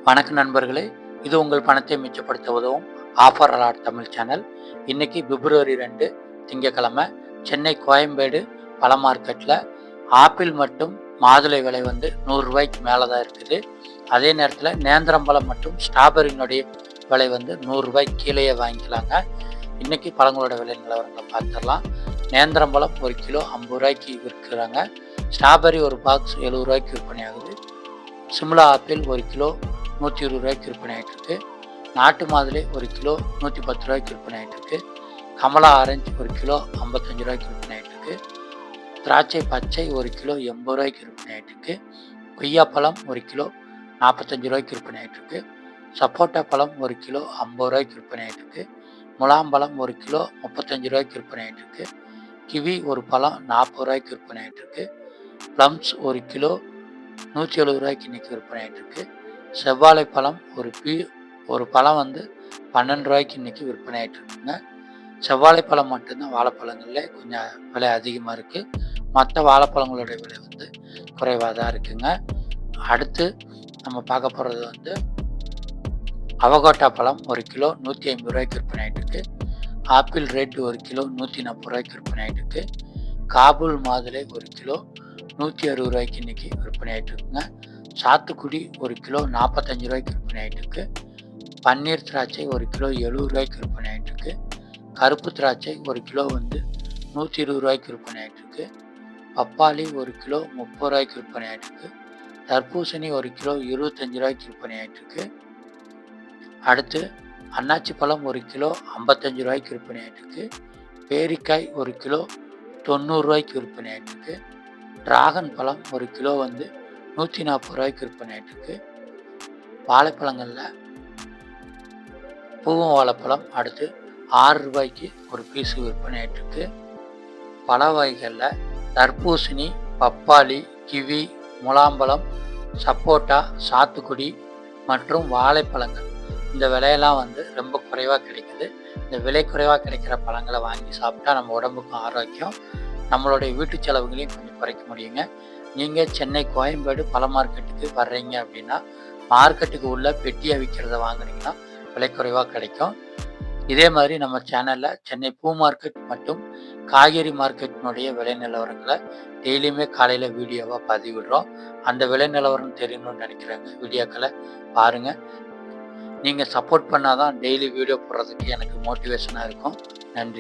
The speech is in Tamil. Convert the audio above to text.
வணக்கம் நண்பர்களே, இது உங்கள் பணத்தை மிச்சப்படுத்த உதவும் ஆஃபர் அலாட் தமிழ் சேனல். இன்னைக்கு பிப்ரவரி 2 திங்கக்கிழமை சென்னை கோயம்பேடு பழ மார்க்கெட்டில் ஆப்பிள் மற்றும் மாதுளை விலை வந்து ₹100 மேலே தான் இருக்குது. அதே நேரத்தில் நேந்திரம்பழம் மற்றும் ஸ்ட்ராபெரியினுடைய விலை வந்து ₹100 கீழேயே வாங்கிக்கலாங்க. இன்னைக்கு பழங்களோட விலை நிலவரங்களை பார்த்துடலாம். நேந்திரம்பழம் 1 கிலோ ₹50 விற்கிறாங்க. ஸ்ட்ராபெரி ஒரு பாக்ஸ் ₹70 விற்பனை ஆகுது. சிம்லா ஆப்பிள் 1 கிலோ ₹120 விற்பனை ஆகிட்டுருக்கு. நாட்டு மாதுளை 1 கிலோ ₹110 விற்பனை ஆகிட்டுருக்கு. கமலா ஆரஞ்சு 1 கிலோ ₹55 விற்பனை ஆகிட்டுருக்கு. திராட்சை பச்சை 1 கிலோ ₹80 விற்பனை ஆகிட்டுருக்கு. கொய்யாப்பழம் 1 கிலோ ₹45 விற்பனை ஆகிட்டுருக்கு. சப்போட்டா பழம் 1 கிலோ ₹50 விற்பனை ஆகிட்டுருக்கு. முலாம்பழம் 1 கிலோ ₹35 விற்பனை ஆகிட்டுருக்கு. கிவி ஒரு பழம் ₹40 விற்பனை ஆகிட்டுருக்கு. ப்ளம்ஸ் 1 கிலோ ₹170 இன்னைக்கு விற்பனை ஆகிட்டுருக்கு. செவ்வாழை பழம் ஒரு பழம் வந்து ₹12 இன்னைக்கு விற்பனை ஆகிட்டு இருக்குங்க. செவ்வாழை பழம் மட்டும்தான் வாழைப்பழங்களில் கொஞ்சம் விலை அதிகமாக இருக்குது. மற்ற வாழைப்பழங்களுடைய விலை வந்து குறைவாக தான் இருக்குங்க. அடுத்து நம்ம பார்க்க போகிறது வந்து அவகோட்டா பழம் 1 கிலோ ₹150 விற்பனை ஆகிட்டு இருக்கு. ஆப்பிள் ரெட் 1 கிலோ ₹140 விற்பனை ஆகிட்டு இருக்கு. காபூல் மாதுளை 1 கிலோ ₹160 இன்னைக்கு விற்பனை ஆகிட்டு இருக்குங்க. சாத்துக்குடி 1 கிலோ ₹45 விற்பனை ஆகிட்டு இருக்கு. பன்னீர் திராட்சை 1 கிலோ ₹70 விற்பனை ஆகிட்டு இருக்கு. கருப்பு திராட்சை 1 கிலோ வந்து ₹120 விற்பனை ஆகிட்டு இருக்கு. பப்பாளி 1 கிலோ ₹30 விற்பனை ஆகிட்டு இருக்கு. தர்பூசணி 1 கிலோ ₹25 விற்பனை ஆகிட்டு இருக்கு. அடுத்து அன்னாச்சி பழம் 1 கிலோ ₹55 விற்பனை ஆகிட்டு இருக்கு. பேரிக்காய் 1 கிலோ ₹90 விற்பனை ஆகிட்டு இருக்கு. டிராகன் பழம் 1 கிலோ வந்து ₹140 விற்பனை ஆகிட்டு இருக்கு. வாழைப்பழங்களில் பூவம் வாழைப்பழம் அடுத்து ₹6 ஒரு பீஸு விற்பனை ஆகிட்டு இருக்கு. பழ வகைகளில் தர்பூசணி, பப்பாளி, கிவி, முலாம்பழம், சப்போட்டா, சாத்துக்குடி மற்றும் வாழைப்பழங்கள் இந்த விலையெல்லாம் வந்து ரொம்ப குறைவாக கிடைக்குது. இந்த விலை குறைவாக கிடைக்கிற பழங்களை வாங்கி சாப்பிட்டா நம்ம உடம்புக்கும் ஆரோக்கியம், நம்மளுடைய வீட்டு செலவுகளையும் கொஞ்சம் குறைக்க முடியுங்க. நீங்கள் சென்னை கோயம்பேடு பழ மார்க்கெட்டுக்கு வர்றீங்க அப்படின்னா மார்க்கெட்டுக்கு உள்ள பெட்டியை விற்கிறத வாங்குனீங்கன்னா விலை குறைவாக கிடைக்கும். இதே மாதிரி நம்ம சேனலில் சென்னை பூ மார்க்கெட் மற்றும் காய்கறி மார்க்கெட்டினுடைய விலை நிலவரங்களை டெய்லியுமே காலையில் வீடியோவாக பதிவிடுறோம். அந்த விலை நிலவரம் தெரியணும்னு நினைக்கிறேங்க, வீடியோக்களை பாருங்கள். நீங்கள் சப்போர்ட் பண்ணால் தான் டெய்லி வீடியோ போடுறதுக்கு எனக்கு மோட்டிவேஷனாக இருக்கும். நன்றி.